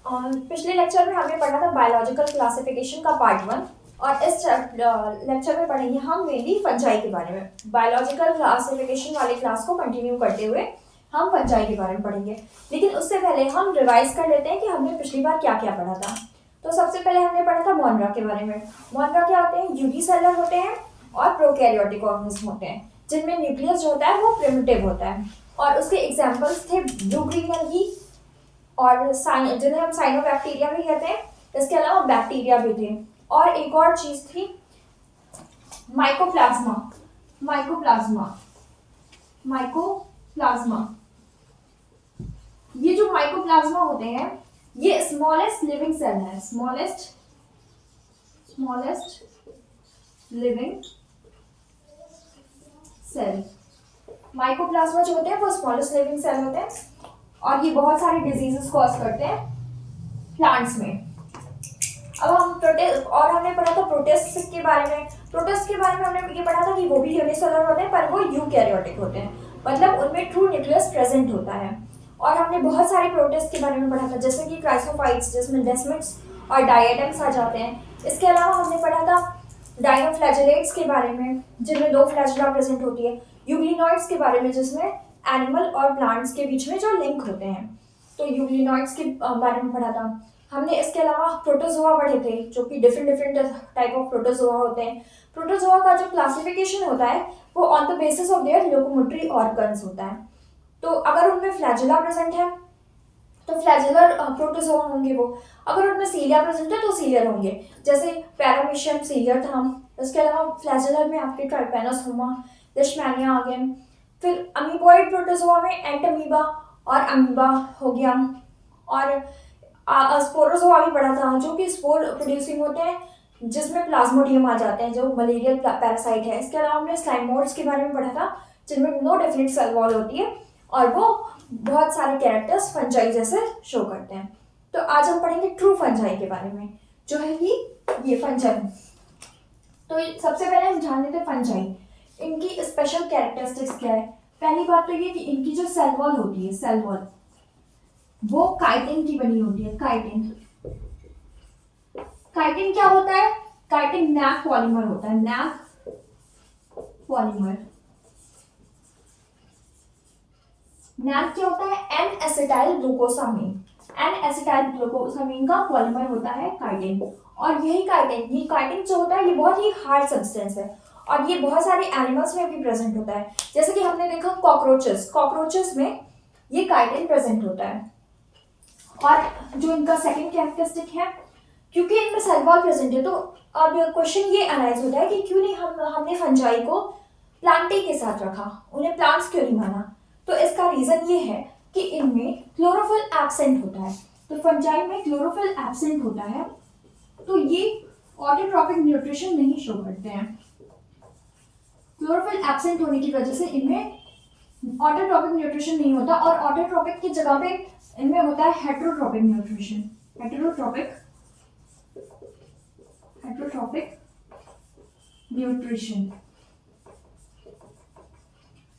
पिछले लेक्चर में हमने पढ़ा था बायोलॉजिकल क्लासिफिकेशन का पार्ट 1 और इस लेक्चर में पढ़ेंगे हम मेनली फंजाई के बारे में। बायोलॉजिकल क्लासिफिकेशन वाले क्लास को कंटिन्यू करते हुए हम फंजाई के बारे में पढ़ेंगे, लेकिन उससे पहले हम रिवाइज कर लेते हैं कि हमने पिछली बार क्या क्या पढ़ा था। तो सबसे पहले हमने पढ़ा था मोनरा के बारे में। मोनरा क्या होते हैं? यूनिसेलुलर होते हैं और प्रोकैरियोटिक ऑर्गेनिज्म होते हैं, जिनमें न्यूक्लियस जो होता है वो प्रिमिटिव होता है। और उसके एग्जाम्पल्स थे ब्लू ग्रीन एल्गी और जिन्हें हम साइनोबैक्टीरिया भी कहते हैं। इसके अलावा बैक्टीरिया भी थे और एक और चीज थी माइकोप्लाज्मा। माइकोप्लाज्मा माइकोप्लाज्मा ये जो माइकोप्लाज्मा होते हैं ये स्मॉलेस्ट लिविंग सेल है। Smallest living cell. माइकोप्लाज्मा जो होते हैं वो स्मॉलेस्ट लिविंग सेल होते हैं और ये बहुत सारे डिजीजेस कॉज करते हैं प्लांट्स में। अब हम प्रोटिस्ट और हमने पढ़ा था प्रोटिस्ट के बारे में। प्रोटिस्ट के बारे में हमने ये पढ़ा था कि वो भी यूनिसेलुलर होते हैं पर वो यूकैरियोटिक होते हैं, मतलब उनमें ट्रू न्यूक्लियस प्रेजेंट होता है। और हमने बहुत सारे प्रोटिस्ट के बारे में पढ़ा था, जैसे कि क्राइसोफाइट्स जिसमें डेस्मिड्स और डायटम्स आ जाते हैं। इसके अलावा हमने पढ़ा था डाइनोफ्लैजेलेट्स के बारे में, जिनमें 2 फ्लैजेला प्रेजेंट होती है। यूग्लिनॉइड्स के बारे में, जिसमें एनिमल और प्लांट्स के बीच में जो लिंक होते हैं, तो यूग्लिनॉइड्स के बारे में पढ़ा था हमने। इसके अलावा प्रोटोजोआ पढ़े थे, जो कि डिफरेंट टाइप ऑफ प्रोटोजोआ होते हैं। प्रोटोजोआ का जो क्लासिफिकेशन होता है वो on the basis of their locomotory organs होता है। तो अगर उनमें फ्लैजेला प्रेजेंट है तो फ्लैजेलर प्रोटोजोआ होंगे वो। अगर उनमें सीलिया प्रेजेंट है तो सीलियर होंगे, जैसे पैरामीशियम सीलियर था। इसके अलावा फ्लैजेलर में आपके ट्राइपेनोसोमा, लिशमैनिया आ गए। फिर अमीबॉइड प्रोटोजोआ में एंटमीबा और अमीबा हो गया। और स्पोरोजोआ भी पढ़ा था, जो कि स्पोर प्रोड्यूसिंग होते हैं, जिसमें प्लाज्मोडियम आ जाते हैं, जो मलेरियल पैरासाइट है। इसके अलावा हमने स्लाइमोइड्स के बारे में पढ़ा था, जिनमें नो डेफिनेट सेल वॉल होती है और वो बहुत सारे कैरेक्टर्स फंजाई जैसे शो करते हैं। तो आज हम पढ़ेंगे ट्रू फंजाई के बारे में, जो है कि ये फंजाई। तो सबसे पहले हम जान लेते हैं फंजाई, इनकी स्पेशल कैरेक्टरिस्टिक्स क्या है। पहली बात तो ये कि इनकी जो सेल वॉल होती है, सेल वॉल वो काइटिन की बनी होती है। काइटिन क्या होता है? काइटिन नैप पॉलीमर होता है। Nap polymer. नैप क्या होता है? N acetyl glucosamine. N acetyl glucosamine का पॉलीमर होता है काइटिन। और यही काइटिन जो होता है ये बहुत ही हार्ड सब्सटेंस है और ये बहुत सारे एनिमल्स में भी प्रेजेंट होता है। जैसे कि हमने देखा कॉकरोचेस में ये काइटिन प्रेजेंट होता है। और जो इनका सेकंड कैरेक्टरिस्टिक है, क्योंकि इनमें सेल वॉल प्रेजेंट है, तो अब क्वेश्चन ये एनालाइज होता है कि क्यों नहीं हमने फंजाई को प्लांटे के साथ रखा, उन्हें प्लांट्स क्यों नहीं माना। तो इसका रीजन ये है कि इनमें क्लोरोफिल एब्सेंट होता है। तो फंजाई में क्लोरोफिल एब्सेंट होता है, तो ये ऑटोट्रॉपिक न्यूट्रिशन नहीं शो करते हैं। क्लोरोफिल एब्सेंट होने की वजह से इनमें ऑटोट्रॉपिक न्यूट्रिशन नहीं होता और ऑटोट्रॉपिक की जगह पे इनमें होता है हेटेरोट्रॉपिक न्यूट्रिशन। Heterotrophic nutrition.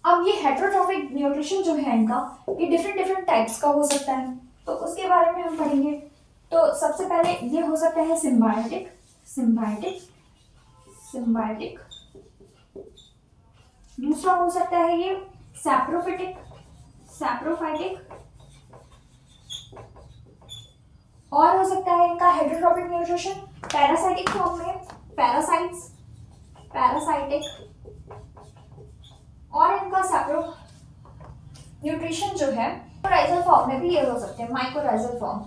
अब ये हेटेरोट्रॉपिक न्यूट्रिशन जो है इनका, ये डिफरेंट टाइप्स का हो सकता है, तो उसके बारे में हम पढ़ेंगे। तो सबसे पहले ये हो सकता है सिम्बायोटिक। दूसरा हो सकता है ये सैप्रोफाइटिक। और हो सकता है इनका हेटेरोट्रॉपिक न्यूट्रिशन पैरासाइटिक फॉर्म में, पैरासाइटिक। और इनका सैप्रो न्यूट्रिशन जो है माइकोराइजल फॉर्म में भी ये हो सकते हैं। Mycorrhizal form.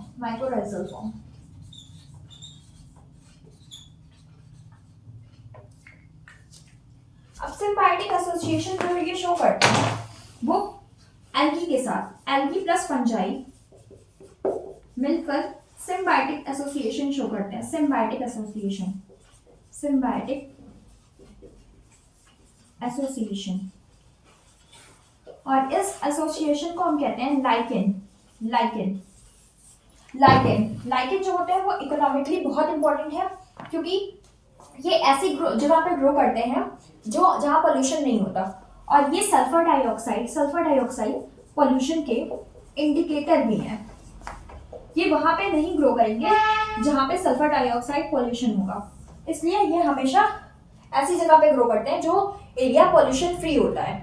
अब सिम्बायोटिक एसोसिएशन जो ये शो करता है वो एल्गी के साथ, एल्गी प्लस फंजाई मिलकर सिम्बायोटिक एसोसिएशन शो करते हैं। Symbiotic association. और इस एसोसिएशन को हम कहते हैं लाइकेन जो होते हैं वो इकोनॉमिकली बहुत इंपॉर्टेंट है, क्योंकि ये ऐसी जगह पे ग्रो करते हैं जहां पोल्यूशन नहीं होता। और ये सल्फर डाइऑक्साइड पोल्यूशन के इंडिकेटर भी हैं। ये वहाँ पे नहीं ग्रो करेंगे जहाँ पे सल्फर डाइऑक्साइड पॉल्यूशन होगा, इसलिए ये हमेशा ऐसी जगह पे ग्रो करते हैं जो एरिया पॉल्यूशन फ्री होता है,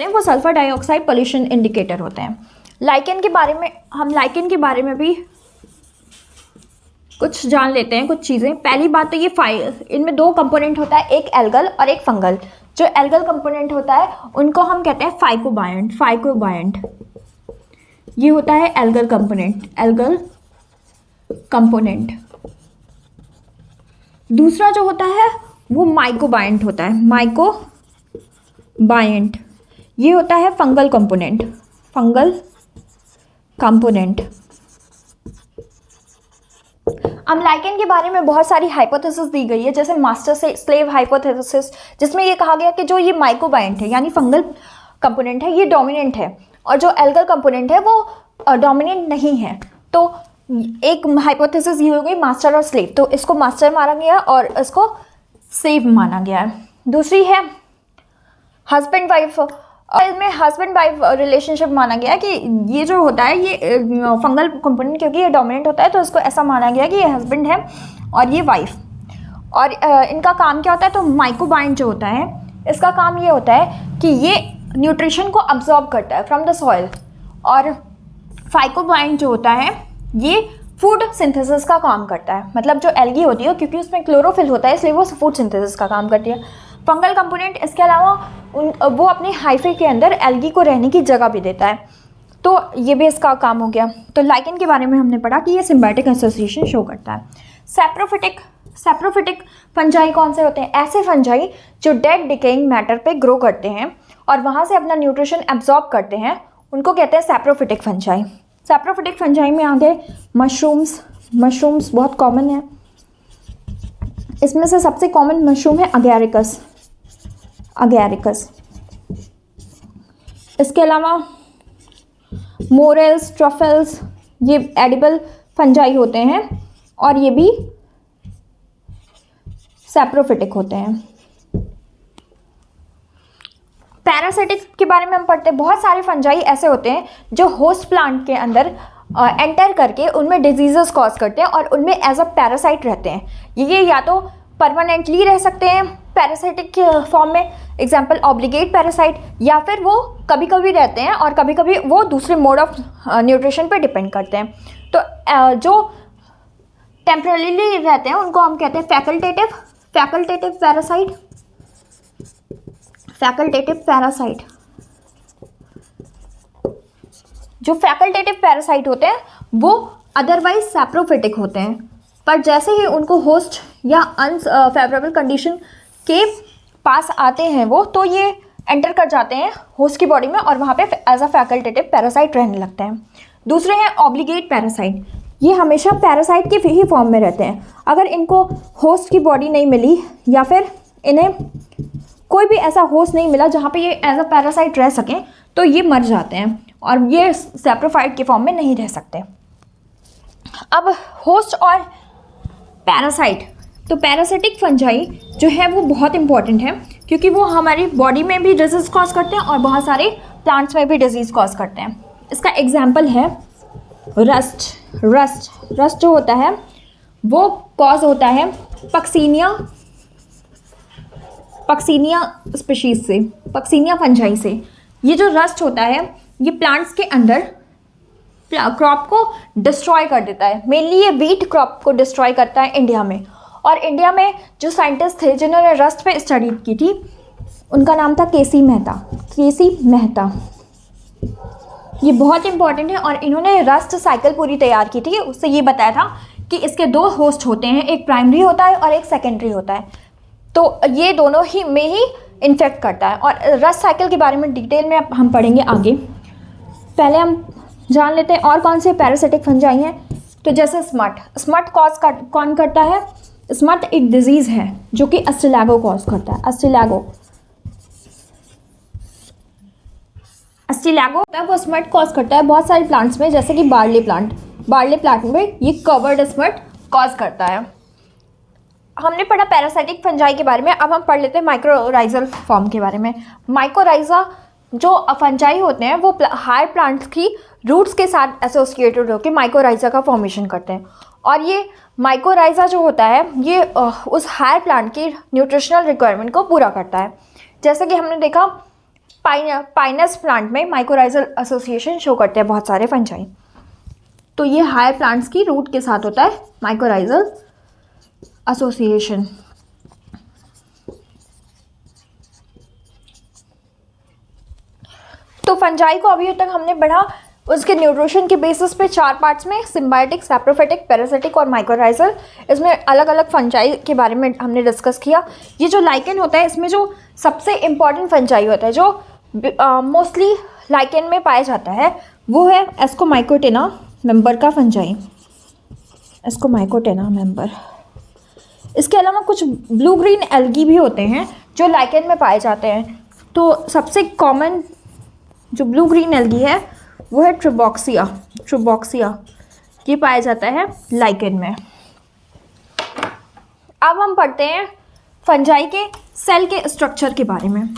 वो सल्फर डाइऑक्साइड पॉल्यूशन इंडिकेटर होते हैं। लाइकेन के बारे में, हम लाइकेन के बारे में भी कुछ जान लेते हैं, कुछ चीज़ें। पहली बात तो ये इनमें दो कंपोनेंट होता है, एक एल्गल और एक फंगल। जो एल्गल कंपोनेंट होता है उनको हम कहते हैं फाइकोबायंट। ये होता है एल्गल कंपोनेंट। दूसरा जो होता है वो माइकोबायंट होता है, माइकोबायंट। ये होता है फंगल कंपोनेंट। अब लाइकेन के बारे में बहुत सारी हाइपोथेसिस दी गई है, जैसे मास्टर से स्लेव हाइपोथेसिस, जिसमें ये कहा गया कि जो ये माइकोबायंट है यानी फंगल कंपोनेंट है, ये डोमिनेंट है, और जो एल्गल कंपोनेंट है वो डोमिनेंट नहीं है। तो एक हाइपोथेसिस ये हो गई मास्टर और स्लेव, तो इसको मास्टर माना गया और इसको स्लेव माना गया है। दूसरी है हस्बैंड वाइफ, और इसमें हस्बैंड वाइफ रिलेशनशिप माना गया कि ये जो होता है ये फंगल कंपोनेंट, क्योंकि ये डोमिनेंट होता है तो इसको ऐसा माना गया कि ये हस्बैंड है और ये वाइफ। और इनका काम क्या होता है, तो माइकोबायंट जो होता है इसका काम ये होता है कि ये न्यूट्रिशन को अब्जॉर्ब करता है फ्रॉम द सॉइल, और फाइकोबायंट जो होता है ये फूड सिंथेसिस का काम करता है। मतलब जो एल्गी होती है, क्योंकि उसमें क्लोरोफिल होता है इसलिए वो फूड सिंथेसिस का काम करती है। फंगल कंपोनेंट इसके अलावा वो अपने हाइफे के अंदर एल्गी को रहने की जगह भी देता है, तो ये भी इसका काम हो गया। तो लाइकेन के बारे में हमने पढ़ा कि ये सिम्बायोटिक एसोसिएशन शो करता है। सैप्रोफिटिक फंजाई कौन से होते हैं? ऐसे फंजाई जो डेड डिकेइंग मैटर पे ग्रो करते हैं और वहाँ से अपना न्यूट्रिशन एब्जॉर्ब करते हैं, उनको कहते हैं सैप्रोफिटिक फंजाई। सैप्रोफिटिक फंजाई में आ गए मशरूम्स बहुत कॉमन है। इसमें से सबसे कॉमन मशरूम है अगैरिकस। इसके अलावा मोरेल्स, ट्रफल्स, ये एडिबल फंजाई होते हैं और ये भी सैप्रोफिटिक होते हैं। पैरासिटिक के बारे में हम पढ़ते हैं। बहुत सारे फंजाई ऐसे होते हैं जो होस्ट प्लांट के अंदर एंटर करके उनमें डिजीजेस कॉज करते हैं और उनमें एज अ पैरासाइट रहते हैं। ये या तो परमानेंटली रह सकते हैं पैरासाइटिक फॉर्म में, एग्जाम्पल ऑब्लिगेट पैरासाइट, या फिर वो कभी कभी रहते हैं और कभी कभी वो दूसरे मोड ऑफ न्यूट्रिशन पे डिपेंड करते हैं। तो जो टेम्पररीली रहते हैं उनको हम कहते हैं फैकल्टेटिव पैरासाइट। जो फैकल्टेटिव पैरासाइट होते हैं वो अदरवाइज सैप्रोफिटिक होते हैं, पर जैसे ही उनको होस्ट या अनफेवरेबल कंडीशन के पास आते हैं वो, तो ये एंटर कर जाते हैं होस्ट की बॉडी में और वहाँ पे एज अ फैकल्टेटिव पैरासाइट रहने लगते हैं। दूसरे हैं ऑब्लिगेट पैरासाइट। ये हमेशा पैरासाइट के ही फॉर्म में रहते हैं। अगर इनको होस्ट की बॉडी नहीं मिली या फिर इन्हें कोई भी ऐसा होस्ट नहीं मिला जहाँ पे ये एज अ पैरासाइट रह सकें, तो ये मर जाते हैं और ये सैप्रोफाइट के फॉर्म में नहीं रह सकते। अब होस्ट और पैरासाइट, तो पैरासिटिक फंजाई जो है वो बहुत इंपॉर्टेंट है क्योंकि वो हमारी बॉडी में भी डिजीज़ कॉज करते हैं और बहुत सारे प्लांट्स में भी डिजीज़ कॉज करते हैं। इसका एग्जाम्पल है रस्ट जो होता है वो कॉज होता है पक्सीनिया स्पीशीज से, पक्सीनिया फंजाई से। ये जो रस्ट होता है ये प्लांट्स के अंदर क्रॉप को डिस्ट्रॉय कर देता है। मेनली ये वीट क्रॉप को डिस्ट्रॉय करता है इंडिया में। और इंडिया में जो साइंटिस्ट थे जिन्होंने रस्ट पे स्टडी की थी उनका नाम था केसी मेहता। ये बहुत इंपॉर्टेंट है और इन्होंने रस्ट साइकिल पूरी तैयार की थी। उससे ये बताया था कि इसके दो होस्ट होते हैं, एक प्राइमरी होता है और एक सेकेंडरी होता है, तो ये दोनों ही में ही इन्फेक्ट करता है। और रस्ट साइकिल के बारे में डिटेल में हम पढ़ेंगे आगे। पहले हम जान लेते हैं और कौन से पैरासिटिक फंजाई हैं। तो जैसे स्मट कॉज कौन करता है? स्मट एक डिजीज़ है जो कि अस्टिलैगो कॉज करता है। अस्टिलैगो वो स्मट कॉज करता है बहुत सारे प्लांट्स में, जैसे कि बार्ली प्लांट में ये कवर्ड स्मट कॉज करता है। हमने पढ़ा पैरासाइटिक फंजाई के बारे में। अब हम पढ़ लेते हैं माइक्रोराइजल फॉर्म के बारे में। माइक्रोराइजा जो फंजाई होते हैं वो हायर प्लांट्स की रूट्स के साथ एसोसिएटेड होकर माइकोराइजा का फॉर्मेशन करते हैं। और ये माइकोराइजा जो होता है ये उस हायर प्लांट की न्यूट्रिशनल रिक्वायरमेंट को पूरा करता है। जैसे कि हमने देखा पाइनस प्लांट में माइकोराइजल एसोसिएशन शो करते हैं बहुत सारे फंजाई। तो ये हायर प्लांट्स की रूट के साथ होता है माइकोराइजल एसोसिएशन। तो फंजाई को अभी तक हमने पढ़ा उसके न्यूट्रिशन के बेसिस पे 4 पार्ट्स में, सिम्बायोटिक, सैप्रोफिटिक, पैरासिटिक और माइकोराइजल। इसमें अलग अलग फंजाई के बारे में हमने डिस्कस किया। ये जो लाइकेन होता है इसमें जो सबसे इम्पॉर्टेंट फंजाई होता है जो मोस्टली लाइकेन में पाया जाता है वो है एस्कोमाइकोटेना मेंबर का फंजाई, एस्कोमाइकोटेना मेंबर। इसके अलावा कुछ ब्लू ग्रीन एल्गी भी होते हैं जो लाइकेन में पाए जाते हैं। तो सबसे कॉमन जो ब्लू ग्रीन एल्गी है वो है ट्रिबॉक्सिया, ये पाया जाता है लाइकेन में। अब हम पढ़ते हैं फंजाई के सेल के स्ट्रक्चर के बारे में।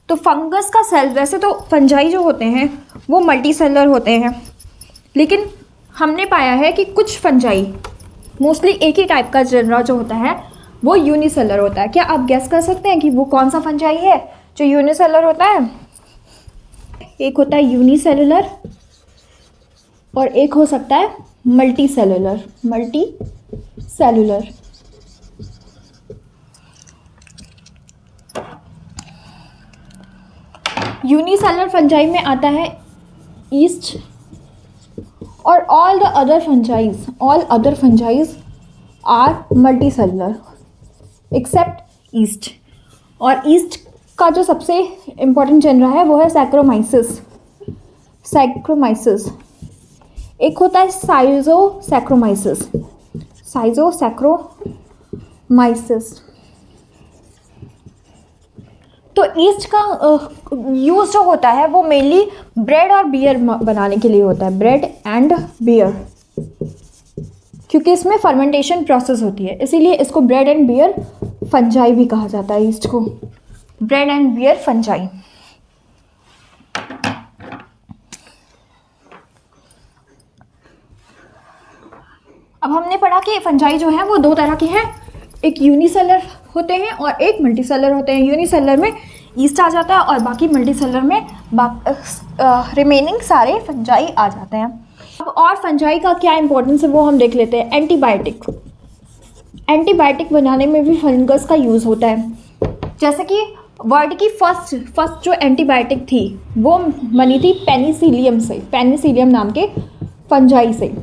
तो फंगस का सेल, वैसे तो फंजाई जो होते हैं वो मल्टी सेलर होते हैं, लेकिन हमने पाया है कि कुछ फंजाई मोस्टली एक ही टाइप का जनरा जो होता है वो यूनिसेलर होता है। क्या आप गेस कर सकते हैं कि वो कौन सा फंजाई है जो यूनिसेलर होता है? एक होता है यूनिसेलुलर और एक हो सकता है मल्टी सेलुलर। यूनिसेलुलर फंजाई में आता है ईस्ट और all other fungi are multi cellular except yeast. और ईस्ट का जो सबसे इम्पॉर्टेंट जनरा है वो है सैक्रोमाइसिस। एक होता है साइजोसैक्रोमाइसिस। तो ईस्ट का यूज जो होता है वो मेनली ब्रेड और बियर बनाने के लिए होता है, ब्रेड एंड बियर, क्योंकि इसमें फर्मेंटेशन प्रोसेस होती है, इसीलिए इसको ब्रेड एंड बियर फंजाई भी कहा जाता है। ईस्ट को ब्रेड एंड बियर फंजाई। अब हमने पढ़ा कि फंजाई जो है वो 2 तरह के हैं, एक यूनिसेलर होते हैं और एक मल्टीसेलर होते हैं। यूनिसेलर में ईस्ट आ जाता है और बाकी मल्टीसेलर में रिमेनिंग सारे फंजाई आ जाते हैं। अब और फंजाई का क्या इंपॉर्टेंस है वो हम देख लेते हैं। एंटीबायोटिक बनाने में भी फंगस का यूज़ होता है। जैसे कि वर्ल्ड की फर्स्ट जो एंटीबायोटिक थी वो बनी थी पेनिसिलियम नाम के फंजाई से,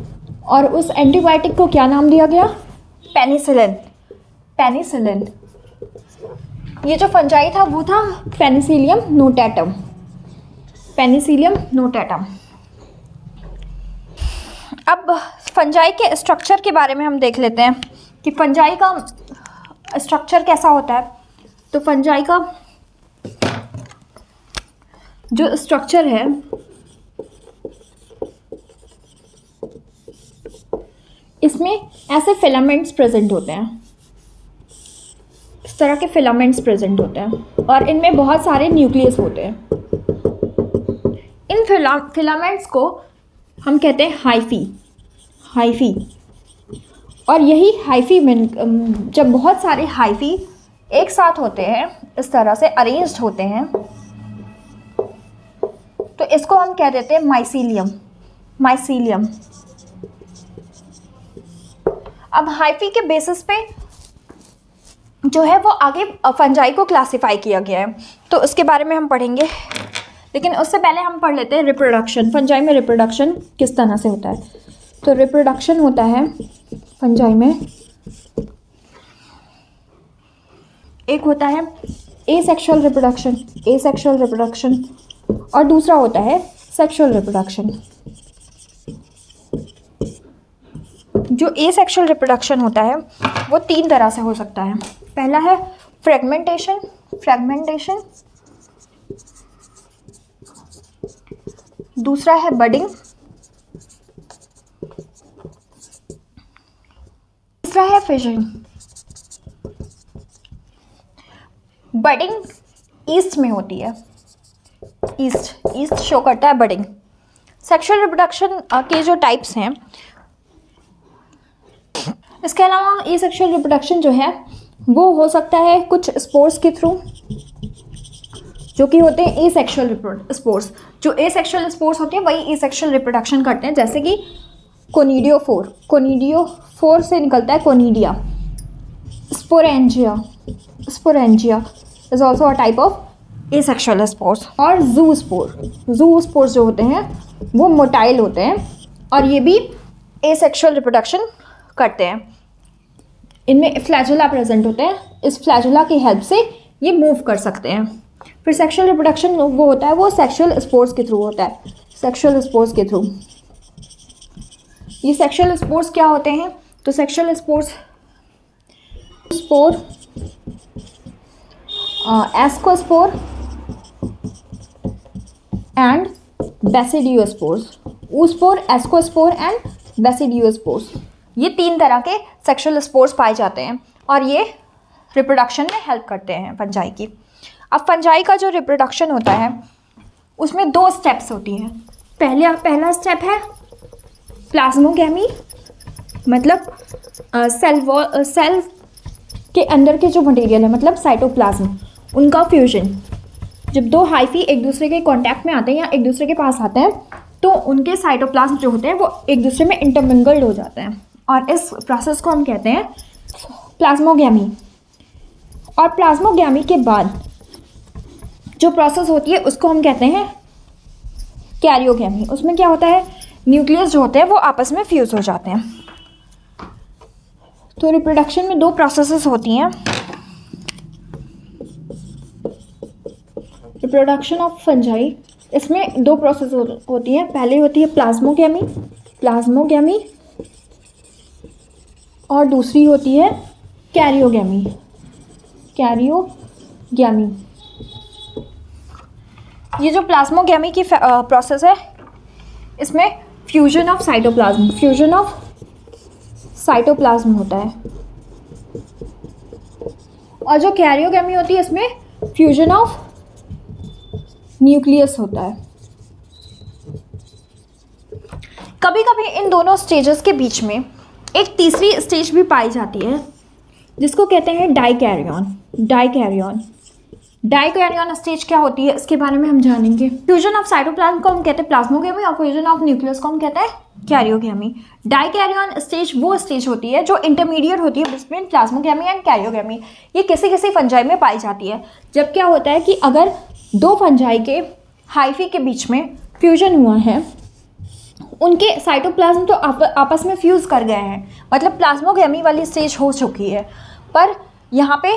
और उस एंटीबायोटिक को क्या नाम दिया गया? पेनिसिलिन। ये जो फंजाई था वो था पेनिसिलियम नोटाटम। अब फंजाई के स्ट्रक्चर के बारे में हम देख लेते हैं कि फंजाई का स्ट्रक्चर कैसा होता है। तो फंजाई का जो स्ट्रक्चर है इसमें ऐसे फिलामेंट्स प्रेजेंट होते हैं, इस तरह के फिलामेंट्स प्रेजेंट होते हैं और इनमें बहुत सारे न्यूक्लियस होते हैं। इन फिलामेंट्स को हम कहते हैं हाइफी। और यही हाइफी में जब बहुत सारे हाइफी एक साथ होते हैं, इस तरह से अरेंज्ड होते हैं, तो इसको हम कह देते हैं माइसीलियम। अब हाइफी के बेसिस पे जो है वो आगे फंजाई को क्लासिफाई किया गया है, तो उसके बारे में हम पढ़ेंगे, लेकिन उससे पहले हम पढ़ लेते हैं रिप्रोडक्शन। फंजाई में रिप्रोडक्शन किस तरह से होता है? तो रिप्रोडक्शन होता है फंजाई में, एक होता है एसेक्सुअल रिप्रोडक्शन और दूसरा होता है सेक्सुअल रिप्रोडक्शन। जो एसेक्सुअल रिप्रोडक्शन होता है वो 3 तरह से हो सकता है। पहला है फ्रेगमेंटेशन, दूसरा है बडिंग, तीसरा है फिजन। बडिंग ईस्ट में होती है, ईस्ट शो करता है बडिंग, सेक्सुअल रिप्रोडक्शन के जो टाइप्स हैं, इसके अलावा ये सेक्सुअल रिप्रोडक्शन जो है वो हो सकता है कुछ स्पोर्स के थ्रू, जो कि होते हैं एसेक्सुअल स्पोर्स। जो एसेक्सुअल स्पोर्स होते हैं वही एसेक्सुअल रिप्रोडक्शन करते हैं, जैसे कि कोनिडियोफोर से निकलता है conidia. Sporangia is also a type of asexual spores. और जू स्पोर्स जो होते हैं वो मोटाइल होते हैं और ये भी एसेक्सुअल रिप्रोडक्शन करते हैं। इनमें फ्लैजुला प्रेजेंट होते हैं, इस फ्लैजुला की हेल्प से ये मूव कर सकते हैं। फिर सेक्सुअल रिप्रोडक्शन वो होता है वो सेक्सुअल स्पोर्स के थ्रू होता है, सेक्सुअल स्पोर्स के थ्रू। ये सेक्सुअल स्पोर्स क्या होते हैं? तो sexual spore ascospore and basidiospores. ऊस्पोर, ascospore and basidiospores, ये 3 तरह के सेक्सुअल स्पोर्स पाए जाते हैं और ये रिप्रोडक्शन में हेल्प करते हैं फंजाई की। अब फंजाई का जो रिप्रोडक्शन होता है उसमें 2 स्टेप्स होती हैं। पहला स्टेप है प्लाज्मोगैमी, मतलब सेल के अंदर के जो मटेरियल है, मतलब साइटोप्लाज्म, उनका फ्यूजन। जब 2 हाइफी एक दूसरे के कांटेक्ट में आते हैं या एक दूसरे के पास आते हैं तो उनके साइटोप्लाज्म जो होते हैं वो एक दूसरे में इंटरमिंगल्ड हो जाते हैं और इस प्रोसेस को हम कहते हैं प्लाज्मोगैमी। और प्लाज्मोगैमी के बाद जो प्रोसेस होती है उसको हम कहते हैं कैरियोगैमी। उसमें क्या होता है, न्यूक्लियस जो होते हैं वो आपस में फ्यूज हो जाते हैं। तो रिप्रोडक्शन में 2 प्रोसेसेस होती हैं। रिप्रोडक्शन ऑफ फंजाई, इसमें 2 प्रोसेस होती हैं। पहले होती है प्लाज्मोगैमी और दूसरी होती है कैरियोगैमी। ये जो प्लाज्मोगैमी की प्रोसेस है इसमें फ्यूजन ऑफ साइटोप्लाज्म होता है और जो कैरियोगैमी होती है इसमें फ्यूजन ऑफ न्यूक्लियस होता है। कभी कभी इन दोनों स्टेजेस के बीच में एक तीसरी स्टेज भी पाई जाती है जिसको कहते हैं डाइकैरियन स्टेज क्या होती है इसके बारे में हम जानेंगे। फ्यूजन ऑफ साइटोप्लाज्म को हम कहते हैं प्लाज्मोगैमी और फ्यूजन ऑफ न्यूक्लियस को हम कहते हैं कैरियोगैमी। डाइकैरियन स्टेज वो स्टेज होती है जो इंटरमीडिएट होती है बिटवीन प्लाज्मोगैमी एंड कैरियोगैमी। ये किसी किसी फंजाई में पाई जाती है। जब क्या होता है कि अगर 2 फंजाई के हाइफी के बीच में फ्यूजन हुआ है, उनके साइटोप्लाज्म तो आपस में फ्यूज़ कर गए हैं, मतलब प्लाज्मोगैमी वाली स्टेज हो चुकी है, पर यहाँ पे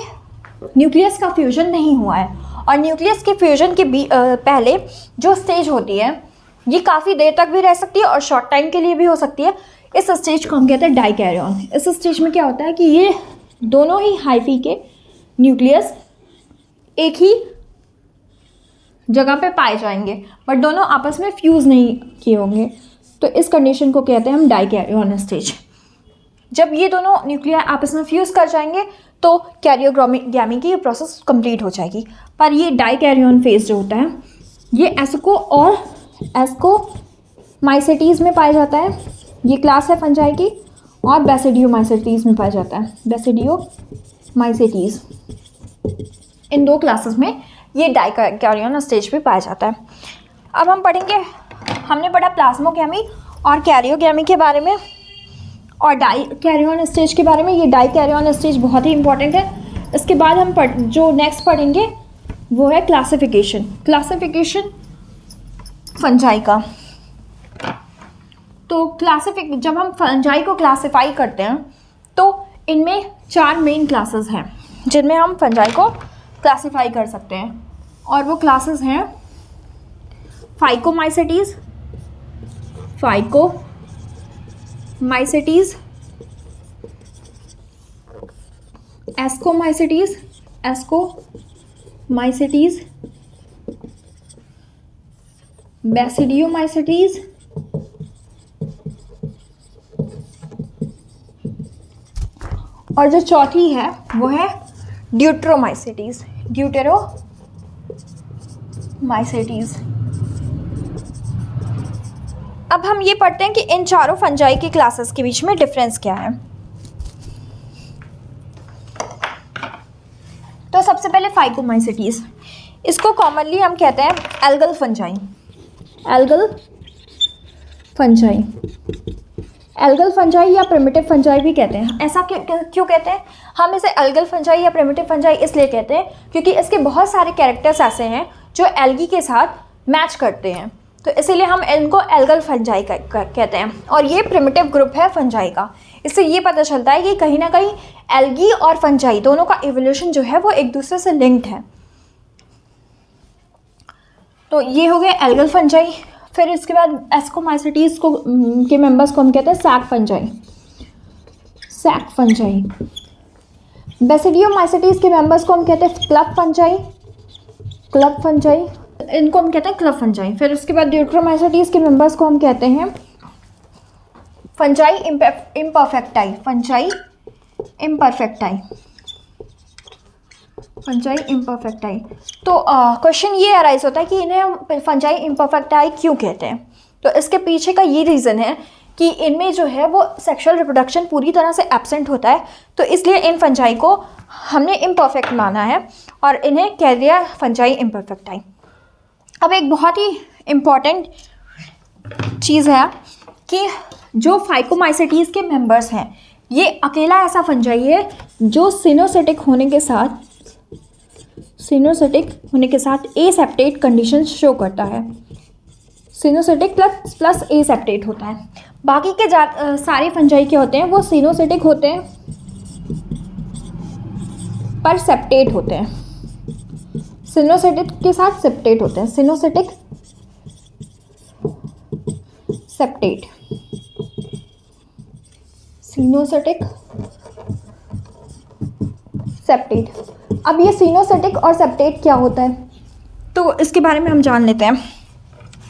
न्यूक्लियस का फ्यूजन नहीं हुआ है। और न्यूक्लियस के फ्यूजन के पहले जो स्टेज होती है ये काफ़ी देर तक भी रह सकती है और शॉर्ट टाइम के लिए भी हो सकती है। इस स्टेज को हम कहते हैं डाइकैरियन। इस स्टेज में क्या होता है कि ये दोनों ही हाइफी के न्यूक्लियस एक ही जगह पे पाए जाएंगे बट दोनों आपस में फ्यूज़ नहीं किए होंगे, तो इस कंडीशन को कहते हैं हम डाइकैरियन स्टेज। जब ये दोनों न्यूक्लियर आपस में फ्यूज़ कर जाएंगे तो कैरियोगैमी की प्रोसेस कंप्लीट हो जाएगी। पर ये डाइकैरियन फेज जो होता है ये एस्कोमाइसेटीज़ में पाया जाता है, ये क्लास है फंजाई की, और बेसिडियोमाइसेटीज़ में पाया जाता है, बेसिडियोमाइसेटीज़। इन 2 क्लासेस में ये डाइकैरियन स्टेज भी पाया जाता है। अब हम पढ़ेंगे, हमने पढ़ा प्लाज्मोगैमी और कैरियोगैमी के बारे में और डाइकैरियन स्टेज के बारे में। ये डाइकैरियन स्टेज बहुत ही इंपॉर्टेंट है। इसके बाद हम जो नेक्स्ट पढ़ेंगे वो है क्लासिफिकेशन फंजाई का। तो जब हम फंजाई को क्लासिफाई करते हैं तो इनमें 4 मेन क्लासेस हैं जिनमें हम फंजाई को क्लासिफाई कर सकते हैं और वो क्लासेस हैं फाइकोमाइसेटीज़, एस्कोमाइसेटीज़, बेसिडियोमाइसेटीज़ और जो चौथी है वो है ड्यूटेरोमाइसेटीज़। अब हम ये पढ़ते हैं कि इन चारों फंजाई की क्लासेस के बीच में डिफरेंस क्या है। तो सबसे पहले फाइकोमाइसिटीज, इसको कॉमनली हम कहते हैं algal fungi. Algal fungi, algal fungi या प्रिमिटिव फंजाई भी कहते हैं। ऐसा क्यों कहते हैं? हम इसे एल्गल फंजाई या प्रिमिटिव फंजाई इसलिए कहते हैं क्योंकि इसके बहुत सारे कैरेक्टर्स ऐसे हैं जो एल्गी के साथ मैच करते हैं, तो इसीलिए हम इनको एल्गल फंजाई कहते हैं। और ये प्रिमिटिव ग्रुप है फंजाई का। इससे ये पता चलता है कि कहीं ना कहीं एल्गी और फंजाई दोनों का इवोल्यूशन जो है वो एक दूसरे से लिंक्ड है। तो ये हो गया एल्गल फंजाई। फिर इसके बाद एस्कोमाइसिटीज को के मेंबर्स को हम कहते हैं sac fungi. Sac fungi. Basidiomycetes के मेंबर्स को हम कहते हैं क्लब फंजाई। क्लब फंजाई, इनको हम कहते हैं क्लब फंजाई। फिर उसके बाद ड्यूट्रोमाइसिटीज के मेंबर्स को हम कहते हैं fungi imperfecti. Fungi imperfecti. Fungi imperfecti. तो क्वेश्चन ये अराइज होता है कि इन्हें हम फंजाई इम्परफेक्टाई क्यों कहते हैं। तो इसके पीछे का ये रीज़न है कि इनमें जो है वो सेक्सुअल रिप्रोडक्शन पूरी तरह से एब्सेंट होता है, तो इसलिए इन फंजाई को हमने इम्परफेक्ट माना है और इन्हें कह दिया फंजाई इम्परफेक्टाई। अब एक बहुत ही इम्पॉर्टेंट चीज़ है कि जो फाइकोमाइसिटीज़ के मेंबर्स हैं, ये अकेला ऐसा फंजाई है जो सिनोसिटिक होने के साथ एसेप्टेट कंडीशन शो करता है। सिनोसिटिक प्लस एसेप्टेट होता है। बाकी के सारे फंजाई क्या होते हैं, वो सिनोसिटिक होते हैं पर सेप्टेट होते हैं। सिनोसिटिक के साथ सेप्टेट होते हैं। सिनोसिटिक सेप्टेट, सिनोसिटिक सेप्टेट। अब ये सिनोसिटिक और सेप्टेट क्या होता है, तो इसके बारे में हम जान लेते हैं।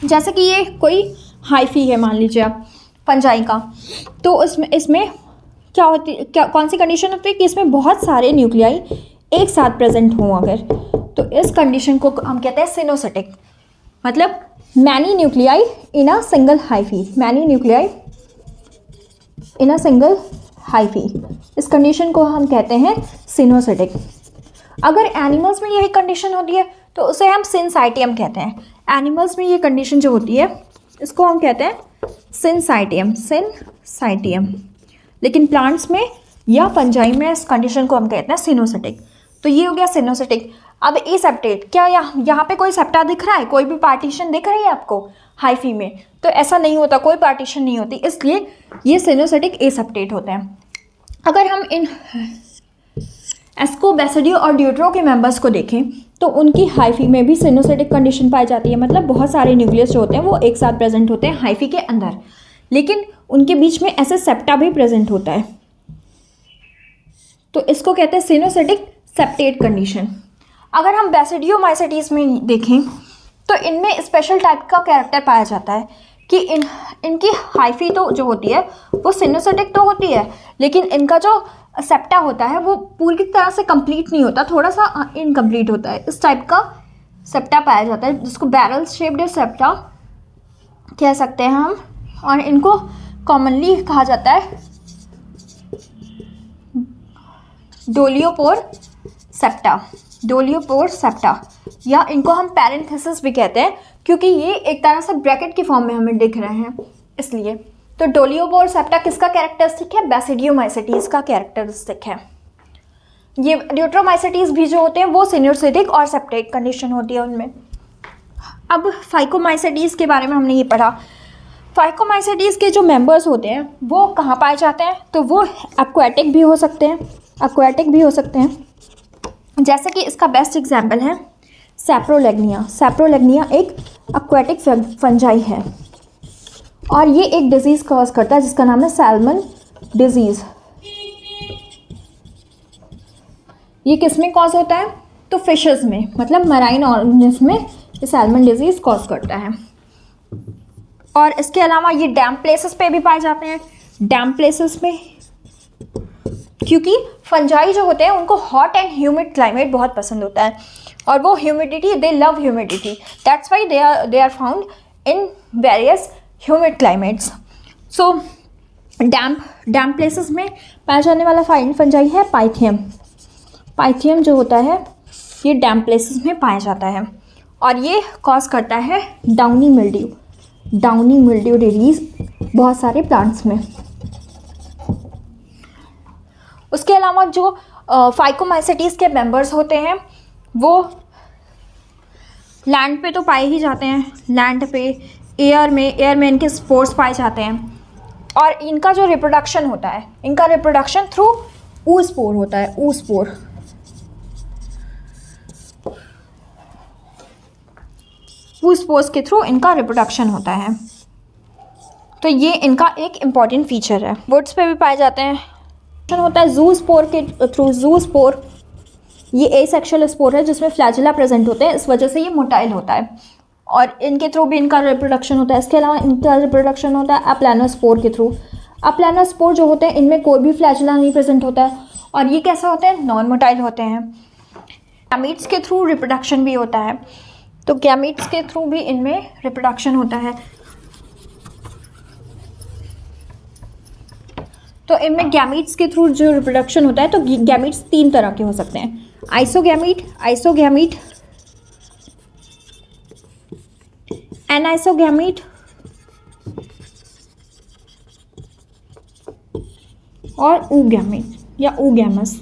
जैसे कि ये कोई हाइफी है, मान लीजिए आप फंजाई का, तो इसमें क्या कौन सी कंडीशन होती है कि इसमें बहुत सारे न्यूक्लियाई एक साथ प्रेजेंट हों अगर, तो इस कंडीशन को हम कहते हैं सिनोसिटिक। मतलब many nuclei in a single hyphae. Many nuclei in a single hyphae, इस कंडीशन को हम कहते हैं सिनोसिटिक। अगर एनिमल्स में यही कंडीशन होती है तो उसे हम सिनसाइटियम कहते हैं। एनिमल्स में ये कंडीशन जो होती है इसको हम कहते हैं सिनसाइटियम। सिनसाइटियम। लेकिन प्लांट्स में या फंजाई में इस कंडीशन को हम कहते हैं सिनोसिटिक। तो ये हो गया सिनोसिटिक। अब एसेप्टेट, क्या यहाँ पे कोई सेप्टा दिख रहा है, कोई भी पार्टीशन दिख रही है आपको हाइफी में? तो ऐसा नहीं होता, कोई पार्टीशन नहीं होती, इसलिए ये सिनोसिटिक एसेप्टेट होते हैं। अगर हम इन एस्को, बेसिडियो और ड्यूट्रो के मेंबर्स को देखें तो उनकी हाइफी में भी सिनोसिटिक कंडीशन पाई जाती है। मतलब बहुत सारे न्यूक्लियस जो होते हैं वो एक साथ प्रेजेंट होते हैं हाइफी के अंदर, लेकिन उनके बीच में ऐसे सेप्टा भी प्रेजेंट होता है, तो इसको कहते हैं सिनोसिटिक सेप्टेट कंडीशन। अगर हम बेसिडियोमाइसिटीज में देखें तो इनमें स्पेशल टाइप का कैरेक्टर पाया जाता है कि इनकी हाइफी तो जो होती है वो सिनोसिटिक तो होती है, लेकिन इनका जो सेप्टा होता है वो पूरी तरह से कंप्लीट नहीं होता, थोड़ा सा इनकम्प्लीट होता है। इस टाइप का सेप्टा पाया जाता है जिसको बैरल शेप्ड सेप्टा कह सकते हैं हम, और इनको कॉमनली कहा जाता है डोलियोपोर सेप्टा। डोलियोपोर सेप्टा, या इनको हम पैरेंथेसिस भी कहते हैं क्योंकि ये एक तरह से ब्रैकेट की फॉर्म में हमें दिख रहे हैं इसलिए। तो डोलियोपोर सेप्टा किसका कैरेक्टरिस्टिक है? बेसिडियोमाइसिटीज का कैरेक्टरिस्टिक है। ये ड्यूट्रोमाइसिटीज भी जो होते हैं वो सिनोसिटिक और सेप्टेट कंडीशन होती है उनमें। अब फाइकोमाइसिटीज के बारे में हमने ये पढ़ा। फाइकोमाइसिटीज के जो मेंबर्स होते हैं वो कहाँ पाए जाते हैं? तो वो एक्वाटिक भी हो सकते हैं, एक्वाटिक भी हो सकते हैं। जैसे कि इसका बेस्ट एग्जाम्पल है सैप्रोलेग्निया। सैप्रोलेग्निया एक एक्वाटिक फंजाई है और ये एक डिजीज़ कॉज करता है जिसका नाम है सैल्मन डिजीज़। ये किस में कॉज होता है? तो फिशेस में, मतलब मराइन ऑर्गेनिज्म में ये सैल्मन डिजीज़ कॉज करता है। और इसके अलावा ये डैम्प प्लेसेस पे भी पाए जाते हैं। डैम्प प्लेसेस में क्योंकि फंजाई जो होते हैं उनको हॉट एंड ह्यूमिड क्लाइमेट बहुत पसंद होता है और वो humidity, they love humidity, that's why they are found in various humid climates. So damp places में पाया जाने वाला फंजाई है पाइथियम। पाइथियम जो होता है ये डैम्प प्लेसेस में पाया जाता है और ये कॉज करता है डाउनी मिल्ड्यू डिजीज बहुत सारे प्लांट्स में। उसके अलावा जो फाइकोमाइसेटीज के मेंबर्स होते हैं वो लैंड पे तो पाए ही जाते हैं, लैंड पे, एयर में इनके स्पोर्स पाए जाते हैं और इनका जो रिप्रोडक्शन होता है, इनका रिप्रोडक्शन थ्रू ऊस्पोर होता है। ऊस्पोर्स के थ्रू इनका रिप्रोडक्शन होता है। तो ये इनका एक इम्पॉर्टेंट फीचर है। वुड्स पे भी पाए जाते हैं। होता है जूस्पोर के थ्रू। जूस्पोर ये एसेक्सुअल स्पोर है जिसमें फ्लैजिला प्रेजेंट होते हैं, इस वजह से ये मोटाइल होता है और इनके थ्रू भी इनका रिप्रोडक्शन होता है। इसके अलावा इनका रिप्रोडक्शन होता है अप्लानोस्पोर के थ्रू। अप्लानोस्पोर जो होते हैं इनमें कोई भी फ्लैजिला नहीं प्रेजेंट होता है और ये कैसा होते हैं, नॉन मोटाइल होते हैं। गैमीट्स के थ्रू रिप्रोडक्शन भी होता है, तो गैमीट्स के थ्रू भी इनमें रिप्रोडक्शन होता है। तो इनमें गैमीट्स के थ्रू जो रिप्रोडक्शन होता है, तो गैमीट्स 3 तरह के हो सकते हैं, आइसोगैमीट, एनाइसोगैमीट और ऊगैमीट या ऊगैमस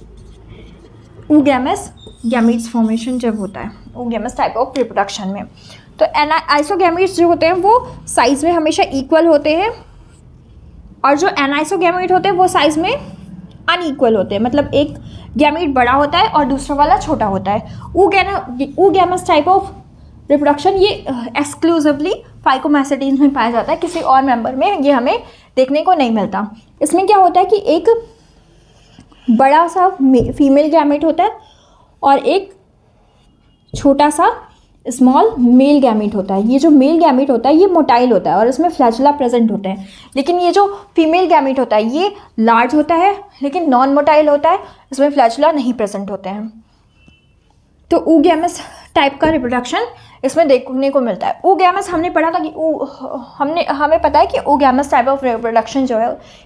गैमीट्स फॉर्मेशन जब होता है, ऊगैमस टाइप ऑफ रिप्रोडक्शन में। तो आइसोगैमीट्स जो होते हैं वो साइज में हमेशा इक्वल होते हैं और जो एनाइसोगैमीट होते हैं वो साइज में अनइक्वल होते हैं, मतलब एक गैमीट बड़ा होता है और दूसरा वाला छोटा होता है। ऊगैमस टाइप ऑफ रिप्रोडक्शन ये एक्सक्लूसिवली फाइकोमाइसेटीज में पाया जाता है, किसी और मेंबर में ये हमें देखने को नहीं मिलता। इसमें क्या होता है कि एक बड़ा सा फीमेल गैमेट होता है और एक छोटा सा स्मॉल मेल गैमेट होता है। ये जो मेल गैमेट होता है ये मोटाइल होता है और इसमें फ्लैजिला प्रेजेंट होते हैं, लेकिन ये जो फीमेल गैमेट होता है ये लार्ज होता है लेकिन नॉन मोटाइल होता है, इसमें फ्लैजिला नहीं प्रेजेंट होते हैं। तो ऊगैमस टाइप का रिप्रोडक्शन इसमें देखने को मिलता है। ऊगैमस हमने पढ़ा था कि हमें पता है कि ऊगैमस टाइप ऑफ रिप्रोडक्शन जो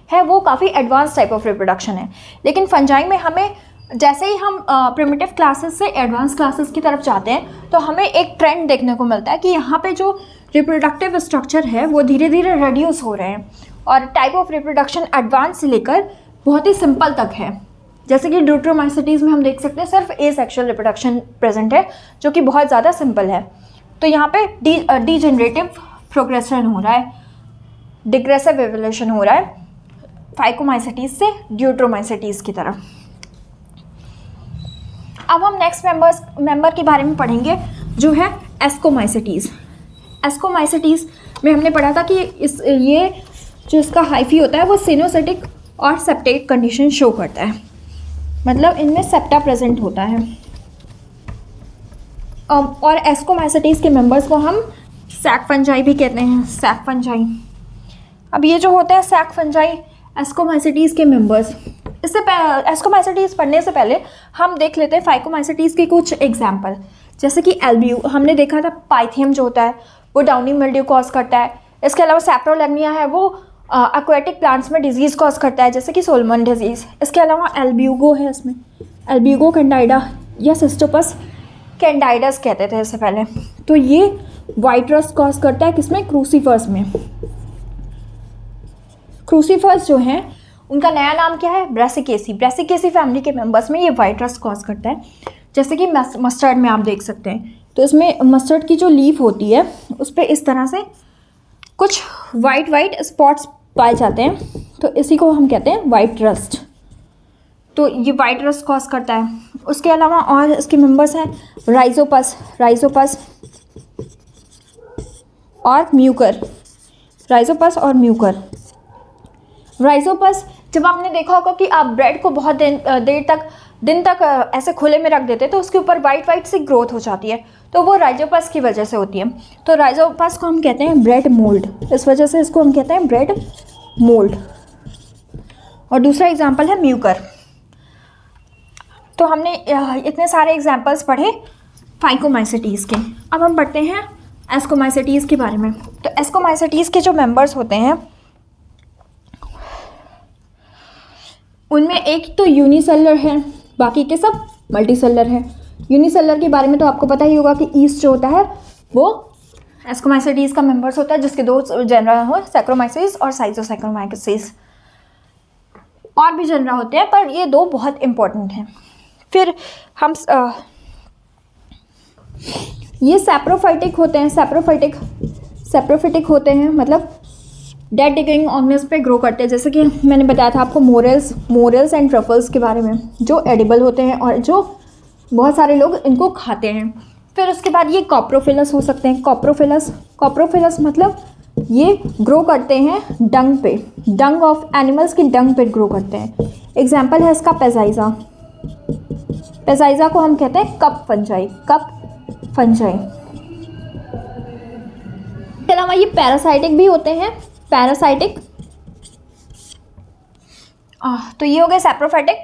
है वो काफ़ी एडवांस टाइप ऑफ रिप्रोडक्शन है, लेकिन फंजाई में हमें जैसे ही हम प्रिमिटिव क्लासेस से एडवांस क्लासेस की तरफ जाते हैं तो हमें एक ट्रेंड देखने को मिलता है कि यहाँ पे जो रिप्रोडक्टिव स्ट्रक्चर है वो धीरे धीरे रिड्यूस हो रहे हैं और टाइप ऑफ रिप्रोडक्शन एडवांस से लेकर बहुत ही सिंपल तक है। जैसे कि ड्यूट्रोमाइसेटीज में हम देख सकते हैं सिर्फ एसेक्सुअल रिप्रोडक्शन प्रेजेंट है जो कि बहुत ज़्यादा सिंपल है। तो यहाँ पे डीजेनरेटिव प्रोग्रेशन हो रहा है, डिग्रेसिव एवोल्यूशन हो रहा है फाइकोमाइसेटीज से ड्यूट्रोमाइसेटीज की तरफ। अब हम नेक्स्ट मेंबर के बारे में पढ़ेंगे जो है एस्कोमाइसेटीज। एस्कोमाइसेटीज में हमने पढ़ा था कि ये जो इसका हाइफी होता है वो सिनोसेटिक और सेप्टेट कंडीशन शो करता है, मतलब इनमें सेप्टा प्रेजेंट होता है। और एस्कोमाइसेटीज के मेंबर्स को हम सैक फंजाई भी कहते हैं, सैक फंजाई। अब ये जो होते हैं सैक फंजाई एस्कोमाइसेटीज के मेंबर्स, इससे एस्कोमाइसेटीज पढ़ने से पहले हम देख लेते हैं फाइकोमाइसेटीज के कुछ एग्जाम्पल। जैसे कि एल्ब्यू हमने देखा था, पाइथियम जो होता है वो डाउनी मिल्ड्यू कॉज करता है। इसके अलावा सैप्रोलैग्निया है वो एक्वेटिक प्लांट्स में डिजीज़ कॉज करता है जैसे कि सोलमन डिजीज़। इसके अलावा एल्ब्यूगो है, इसमें एल्ब्यूगो कैंडाइडा या सिस्टोपस कैंडाइडस कहते थे इससे पहले, तो ये वाइट रस्ट कॉज करता है किसमें, क्रूसीफर्स में। क्रूसीफर्स जो हैं उनका नया नाम क्या है, ब्रेसिकेसी। ब्रेसिकेसी फैमिली के मेंबर्स में ये वाइट रस्ट कॉज करता है, जैसे कि मस्टर्ड में आप देख सकते हैं। तो इसमें मस्टर्ड की जो लीफ होती है उस पर इस तरह से कुछ वाइट स्पॉट्स पाए जाते हैं, तो इसी को हम कहते हैं वाइट रस्ट। तो ये वाइट रस्ट कॉज करता है। उसके अलावा और इसके मेंबर्स हैं राइजोपस और म्यूकर। राइजोपस जब आपने देखा होगा कि आप ब्रेड को बहुत दिन तक ऐसे खुले में रख देते तो उसके ऊपर वाइट सी ग्रोथ हो जाती है, तो वो राइजोपस की वजह से होती है। तो राइजोपस को हम कहते हैं ब्रेड मोल्ड, इस वजह से इसको हम कहते हैं ब्रेड मोल्ड। और दूसरा एग्जाम्पल है म्यूकर। तो हमने इतने सारे एग्जाम्पल्स पढ़े फाइकोमाइसेटीज़ के। अब हम पढ़ते हैं एस्कोमाइसिटीज़ के बारे में। तो एस्कोमाइसिटीज़ के जो मेंबर्स होते हैं उनमें एक तो यूनिसेलुलर है, बाकी के सब मल्टीसेलुलर है। यूनिसेलुलर के बारे में तो आपको पता ही होगा कि ईस्ट जो होता है वो एस्कोमाइसिटीज़ का मेंबर्स होता है, जिसके दो जेनरा हो, सैक्रोमाइसिस और साइटोसैक्रोमाइसिस। और भी जेनरा होते हैं पर ये दो बहुत इंपॉर्टेंट हैं। फिर हम ये सैप्रोफाइटिक होते हैं। सैप्रोफाइटिक होते हैं मतलब डेड डिकेइंग ऑर्गेनिज्म पे ग्रो करते हैं। जैसे कि मैंने बताया था आपको मोरल्स एंड ट्रफल्स के बारे में, जो एडिबल होते हैं और जो बहुत सारे लोग इनको खाते हैं। फिर उसके बाद ये कॉप्रोफिलस हो सकते हैं। कॉप्रोफिलस मतलब ये ग्रो करते हैं डंग पे, डंग ऑफ एनिमल्स की डंग पे ग्रो करते हैं। एग्जाम्पल है इसका पेजाइजा। पेजाइजा को हम कहते हैं कप फंजाई। इसके अलावा ये पैरासाइटिक भी होते हैं। तो ये हो गए सैप्रोफाइटिक,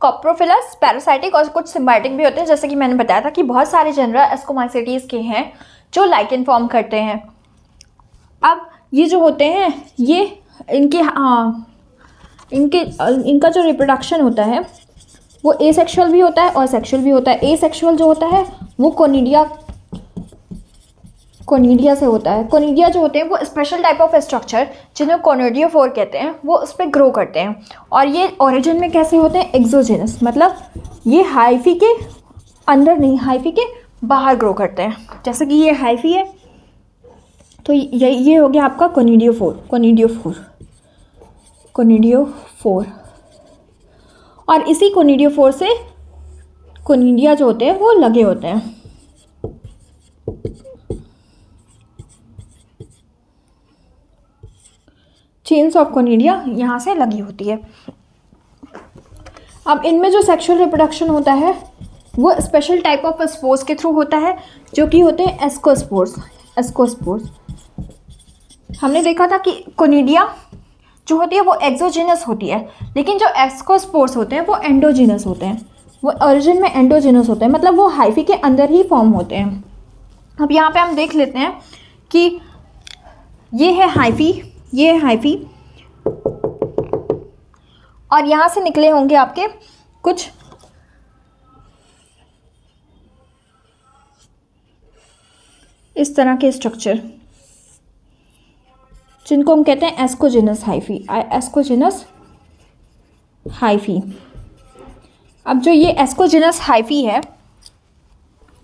कॉप्रोफिलस, पैरासाइटिक और कुछ सिम्बायोटिक भी होते हैं। जैसे कि मैंने बताया था कि बहुत सारे जेनरा एस्कोमाइसिटीज़ के हैं जो लाइकेन फॉर्म करते हैं। अब ये जो होते हैं ये इनका जो रिप्रोडक्शन होता है वो एसेक्सुअल भी होता है और सेक्सुअल भी होता है। एसेक्सुअल जो होता है वो कोनिडिया से होता है। कोनिडिया जो होते हैं वो स्पेशल टाइप ऑफ स्ट्रक्चर जिन्हें कोनिडियोफोर कहते हैं, वो उस पर ग्रो करते हैं। और ये ओरिजिन में कैसे होते हैं? एक्सोजेनस, मतलब ये हाइफी के अंदर नहीं, हाइफी के बाहर ग्रो करते हैं। जैसे कि ये हाइफी है तो ये हो गया आपका कोनिडियोफोर। और इसी कोनिडियोफोर से कोनिडिया जो होते हैं वो लगे होते हैं। चेन्स ऑफ कोनिडिया यहाँ से लगी होती है। अब इनमें जो सेक्सुअल रिप्रोडक्शन होता है वो स्पेशल टाइप ऑफ स्पोर्स के थ्रू होता है, जो कि होते हैं एस्कोस्पोर्स। हमने देखा था कि कोनिडिया जो होती है वो एक्सोजिनस होती है, लेकिन जो एस्कोस्पोर्स होते हैं वो एंडोजिनस होते हैं। वो ओरिजिन में एंडोजिनस होते हैं, मतलब वो हाइफी के अंदर ही फॉर्म होते हैं। अब यहाँ पे हम देख लेते हैं कि ये है हाइफी, और यहाँ से निकले होंगे आपके कुछ इस तरह के स्ट्रक्चर, जिनको हम कहते हैं एस्कोजिनस हाइफी। अब जो ये एस्कोजिनस हाइफी है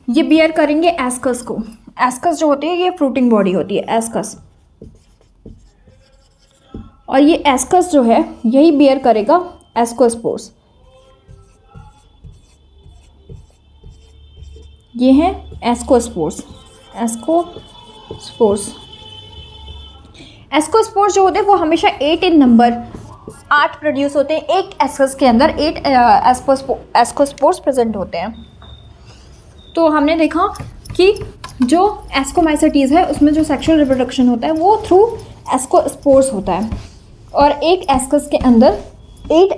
ये बियर करेंगे एस्कस को। एस्कस जो होती है ये फ्रूटिंग बॉडी होती है, एस्कस। और ये एस्कस जो है यही बियर करेगा एस्कोस्पोर्स। ये हैं एस्कोस्पोर्स। एस्कोस्पोर्स जो होते हैं वो हमेशा 8 इन नंबर, 8 प्रोड्यूस होते हैं। एक एस्कस के अंदर 8 एस्कोस्पोर्स प्रेजेंट होते हैं। तो हमने देखा कि जो एस्कोमाइसिटीज़ है उसमें जो सेक्सुअल रिप्रोडक्शन होता है वो थ्रू एस्कोस्पोर्स होता है, और एक एस्कस के अंदर 8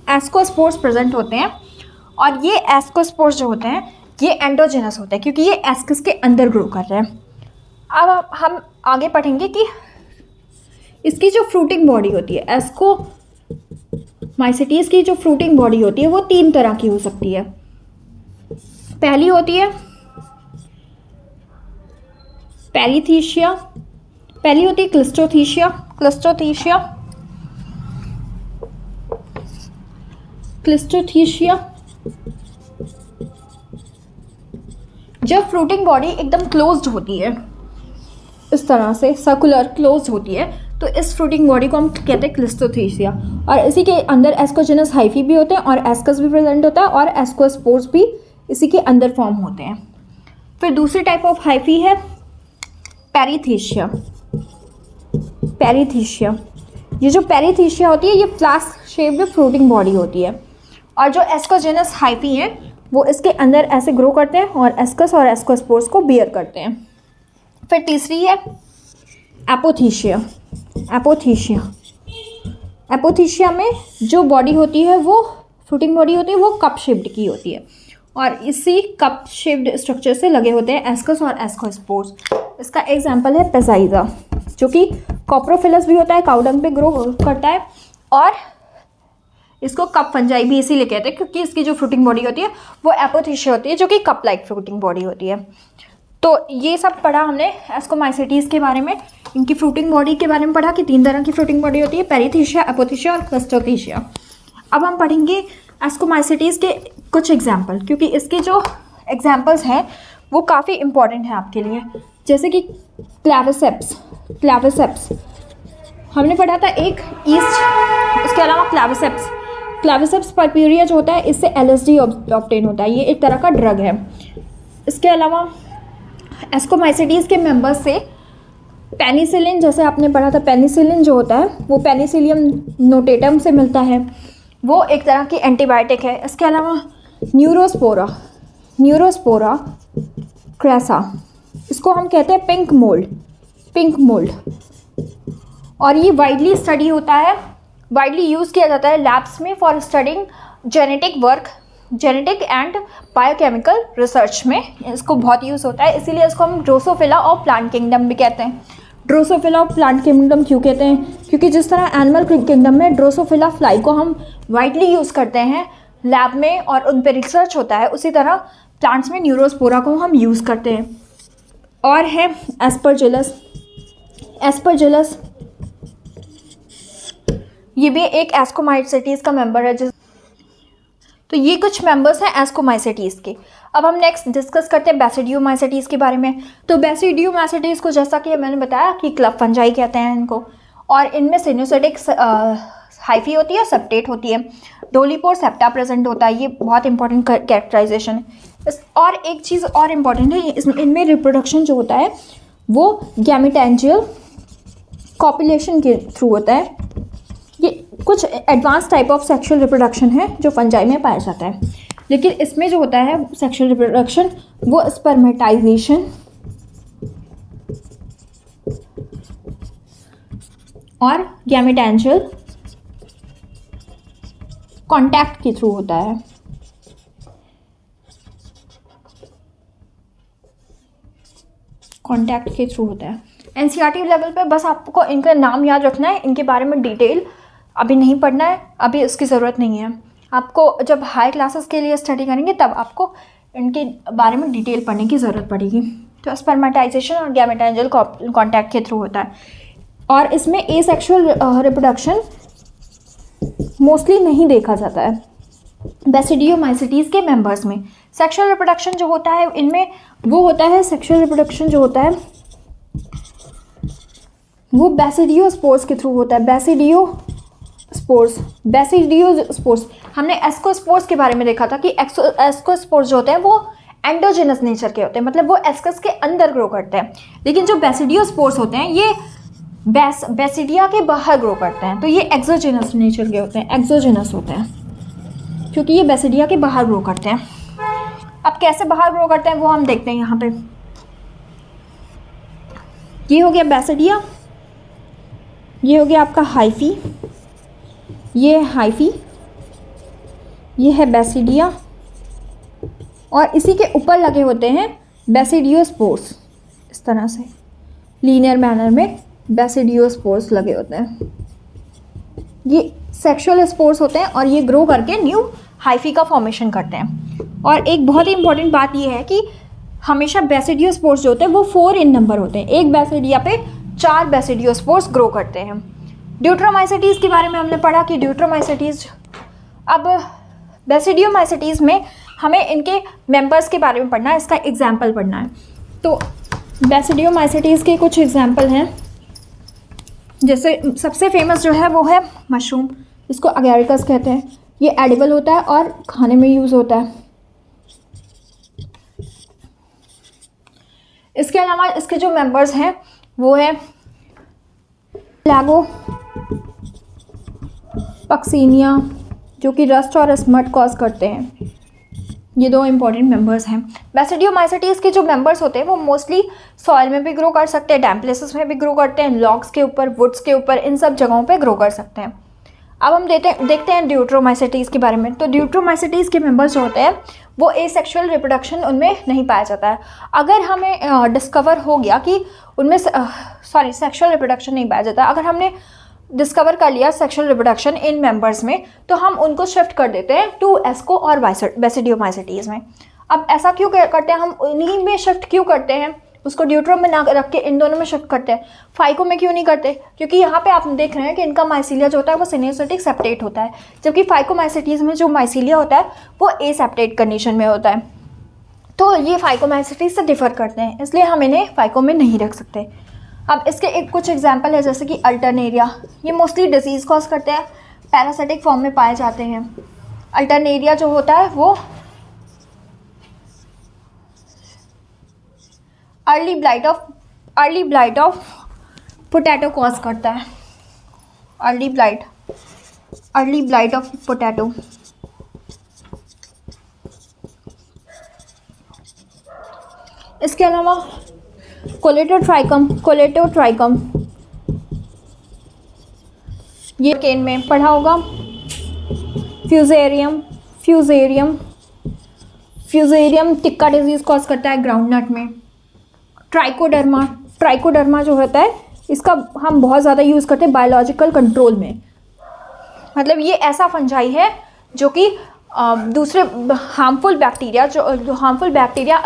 एस्कोस्पोर्स प्रेजेंट होते हैं। और ये एस्कोस्पोर्स जो होते हैं ये एंडोजेनस होते हैं, क्योंकि ये एस्कस के अंदर ग्रो कर रहे हैं। अब हम आगे पढ़ेंगे कि इसकी जो फ्रूटिंग बॉडी होती है, एस्कोमाइसिटीज़ की जो फ्रूटिंग बॉडी होती है वो 3 तरह की हो सकती है। पहली होती है क्लिस्टोथीशिया। जब फ्रूटिंग बॉडी एकदम क्लोज्ड होती है, इस तरह से सर्कुलर क्लोज्ड होती है, तो इस फ्रूटिंग बॉडी को हम कहते हैं क्लिस्टोथीशिया। और इसी के अंदर एस्कोजिनस हाइफी भी होते हैं और एस्कस भी प्रेजेंट होता है और एस्कोस्पोर्स भी इसी के अंदर फॉर्म होते हैं। फिर दूसरी टाइप ऑफ हाइफी है पेरीथीशिया। ये जो पेरीथीशिया होती है ये फ्लास्क शेप में फ्रूटिंग बॉडी होती है, और जो एस्कोजिनस हाइफी है वो इसके अंदर ऐसे ग्रो करते हैं और एस्कस और एस्कोस्पोर्स को बियर करते हैं। फिर तीसरी है एपोथीशिया में जो बॉडी होती है वो फ्रूटिंग बॉडी होती है वो कप शेप्ड की होती है, और इसी कप शेप्ड स्ट्रक्चर से लगे होते हैं एस्कस और एस्कोस्पोर्स। इसका एग्जाम्पल है पेसाइजा, जो कि कॉप्रोफिलस भी होता है, काउडंग पे ग्रो करता है, और इसको कप फंजाई भी इसीलिए कहते हैं क्योंकि इसकी जो फ्रूटिंग बॉडी होती है वो एपोथीशिया होती है, जो कि कप लाइक फ्रूटिंग बॉडी होती है। तो ये सब पढ़ा हमने एस्कोमाइसेटीज के बारे में, इनकी फ्रूटिंग बॉडी के बारे में पढ़ा कि 3 तरह की फ्रूटिंग बॉडी होती है, पेरीथीशिया, एपोथीशिया और क्लस्टोथीशिया। अब हम पढ़ेंगे एस्कोमाइसेटीज के कुछ एग्जाम्पल, क्योंकि इसके जो एग्जाम्पल्स हैं वो काफ़ी इंपॉर्टेंट हैं आपके लिए। जैसे कि क्लैविसेप्स हमने पढ़ा था एक ईस्ट, उसके अलावा क्लैविसेप्स पर्प्यूरिया जो होता है इससे LSD ऑब्टेन होता है, ये एक तरह का ड्रग है। इसके अलावा एस्कोमाइसेटीज के मेंबर्स से पेनिसिलिन, जैसे आपने पढ़ा था पेनिसिलिन जो होता है वो पेनिसिलियम नोटेटम से मिलता है, वो एक तरह की एंटीबायोटिक है। इसके अलावा न्यूरोस्पोरा क्रेसा, इसको हम कहते हैं पिंक मोल्ड, और ये वाइडली स्टडी होता है, वाइडली यूज़ किया जाता है लैब्स में for studying genetic and biochemical research में इसको बहुत यूज़ होता है। इसीलिए इसको हम ड्रोसोफिला ऑफ प्लांट किंगडम भी कहते हैं। ड्रोसोफिला ऑफ प्लांट किंगडम क्यों कहते हैं? क्योंकि जिस तरह एनिमल किंगडम में ड्रोसोफिला फ्लाई को हम वाइडली यूज़ करते हैं लैब में और उन पर रिसर्च होता है, उसी तरह प्लांट्स में न्यूरोस्पोरा को हम यूज़ करते हैं। और है एस्परजिलस, ये भी एक एस्कोमाइसेटीज का मेंबर है। तो ये कुछ मेंबर्स हैं एस्कोमाइसेटीज के। अब हम नेक्स्ट डिस्कस करते हैं बेसिडियोमाइसेटीज के बारे में। तो बेसिडियोमाइसेटीज को जैसा कि मैंने बताया कि क्लब फंजाई कहते हैं इनको, और इनमें सिनुसोइडिक हाइफी होती है, सेप्टेट होती है, डोलीपोर सेप्टा प्रेजेंट होता है। ये बहुत इंपॉर्टेंट कैरेक्टराइजेशन है। और एक चीज़ और इम्पॉर्टेंट है, इनमें रिप्रोडक्शन जो होता है वो गैमेटेंजियल कॉपुलेशन के थ्रू होता है। ये कुछ advance type of sexual reproduction है जो फंजाई में पाया जाता है, लेकिन इसमें जो होता है सेक्सुअल रिप्रोडक्शन वो स्पर्मेटाइजेशन और गैमेटेंजियल कांटेक्ट के थ्रू होता है। एनसीईआरटी लेवल पे बस आपको इनका नाम याद रखना है, इनके बारे में डिटेल अभी नहीं पढ़ना है, अभी इसकी ज़रूरत नहीं है। आपको जब हाई क्लासेस के लिए स्टडी करेंगे तब आपको इनके बारे में डिटेल पढ़ने की ज़रूरत पड़ेगी। तो स्पर्मेटाइजेशन और गैमेटेंजियल कांटेक्ट के थ्रू होता है, और इसमें एसेक्सुअल रिप्रोडक्शन मोस्टली नहीं देखा जाता है। बेसिडियोमाइसेटीज के मेंबर्स में सेक्सुअल रिप्रोडक्शन जो होता है इनमें वो होता है, सेक्सुअल रिप्रोडक्शन जो होता है वो बेसिडियोस्पोर्स के थ्रू होता है। बेसिडियोस्पोर्स हमने एस्कोस्पोर्स के बारे में देखा था कि एस्कोस्पोर्स जो होते हैं वो एंडोजेनस नेचर के होते हैं, मतलब वो एस्कस के अंदर ग्रो करते हैं, लेकिन जो बेसिडियोस्पोर्स होते हैं ये बेसिडिया के बाहर ग्रो करते हैं, तो ये एक्सोजेनस नेचर के होते हैं, एक्सोजेनस होते हैं क्योंकि ये बेसिडिया के बाहर ग्रो करते हैं। अब कैसे बाहर ग्रो करते हैं वो हम देखते हैं यहाँ पे। ये हो गया बेसिडिया, ये हो गया आपका हाइफी, ये है हाइफी, ये है बेसिडिया, और इसी के ऊपर लगे होते हैं बेसिडियोस्पोर्स। इस तरह से लीनियर मैनर में बेसिडियोस्पोर्स लगे होते हैं। ये सेक्सुअल स्पोर्स होते हैं और ये ग्रो करके न्यू हाइफी का फॉर्मेशन करते हैं। और एक बहुत ही इंपॉर्टेंट बात ये है कि हमेशा बेसिडियोस्पोर्स जो होते हैं वो 4 इन नंबर होते हैं, एक बेसिडिया पे 4 बेसिडियोस्पोर्स ग्रो करते हैं। ड्यूट्रोमाइसेटीज के बारे में हमने पढ़ा कि ड्यूट्रोमाइसेटीज, अब बेसिडियोमाइसेटीज में हमें इनके मेंबर्स के बारे में पढ़ना है, इसका एग्जाम्पल पढ़ना है। तो बेसिडियोमाइसेटीज के कुछ एग्जाम्पल हैं, जैसे सबसे फेमस जो है वो है मशरूम, इसको अगैरिकस कहते हैं। ये एडिबल होता है और खाने में यूज़ होता है। इसके अलावा इसके जो मेंबर्स हैं वो है प्लागो पक्सीनिया, जो कि रस्ट और स्मट कॉज करते हैं। ये 2 इंपॉर्टेंट मेंबर्स हैं। बेसिडियोमाइसेटीज के जो मेंबर्स होते हैं वो मोस्टली सॉइल में भी ग्रो कर सकते हैं, डैम्प प्लेसेस में भी ग्रो करते हैं, लॉग्स के ऊपर, वुड्स के ऊपर, इन सब जगहों पे ग्रो कर सकते हैं। अब हम देखते हैं ड्यूट्रोमाइसेटीज़ के बारे में। तो ड्यूट्रोमाइसेटीज़ के मेंबर्स जो होते हैं वो एसेक्सुअल रिप्रोडक्शन उनमें नहीं पाया जाता है। अगर हमें डिस्कवर हो गया कि उनमें सेक्सुअल रिप्रोडक्शन नहीं पाया जाता, अगर हमने डिस्कवर कर लिया सेक्सुअल रिप्रोडक्शन इन मेंबर्स में, तो हम उनको शिफ्ट कर देते हैं टू एस्को और बेसिडियोमाइसेटीज़ में। अब ऐसा क्यों करते हैं, हम उन्हीं में शिफ्ट क्यों करते हैं, उसको ड्यूट्रो में ना रख के इन दोनों में शिफ्ट करते हैं, फाइको में क्यों नहीं करते? क्योंकि यहाँ पे आप देख रहे हैं कि इनका माइसीलिया जो होता है वो सिनेस्थेटिक सेप्टेट होता है, जबकि फाइकोमाइसेटीज़ में जो माइसीलिया होता है वो एसेप्टेट कंडीशन में होता है। तो ये फाइकोमाइसेटीज़ से डिफर करते हैं, इसलिए हम इन्हें फाइको में नहीं रख सकते। अब इसके कुछ एग्जाम्पल है, जैसे कि अल्टरनेरिया, ये मोस्टली डिजीज़ कॉज करते हैं, पैरासिटिक फॉर्म में पाए जाते हैं। अल्टरनेरिया जो होता है वो early blight of potato cause करता है। Early blight of potato. इसके अलावा कोलेटोट्राइकम, ये केन में पढ़ा होगा। फ्यूजेरियम टिक्का डिजीज कॉज करता है ग्राउंडनट में। ट्राइकोडर्मा जो होता है इसका हम बहुत ज़्यादा यूज़ करते हैं बायोलॉजिकल कंट्रोल में। मतलब ये ऐसा फंजाई है जो कि दूसरे हार्मफुल बैक्टीरिया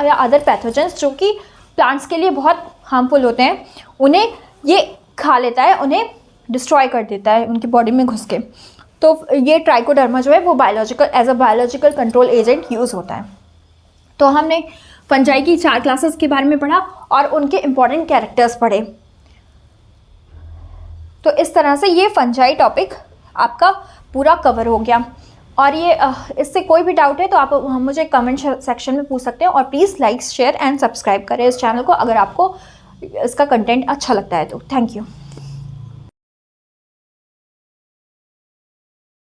या अदर पैथोजेंस जो कि प्लांट्स के लिए बहुत हार्मफुल होते हैं, उन्हें ये खा लेता है, उन्हें डिस्ट्रॉय कर देता है उनकी बॉडी में घुस के। तो ये ट्राइकोडर्मा जो है वो as a biological control agent use होता है। तो हमने फंजाई की 4 क्लासेस के बारे में पढ़ा और उनके इम्पॉर्टेंट कैरेक्टर्स पढ़े। तो इस तरह से ये फंजाई टॉपिक आपका पूरा कवर हो गया। और ये इससे कोई भी डाउट है तो आप मुझे कमेंट सेक्शन में पूछ सकते हैं। और please like, share and subscribe करें इस चैनल को अगर आपको इसका कंटेंट अच्छा लगता है तो। Thank you.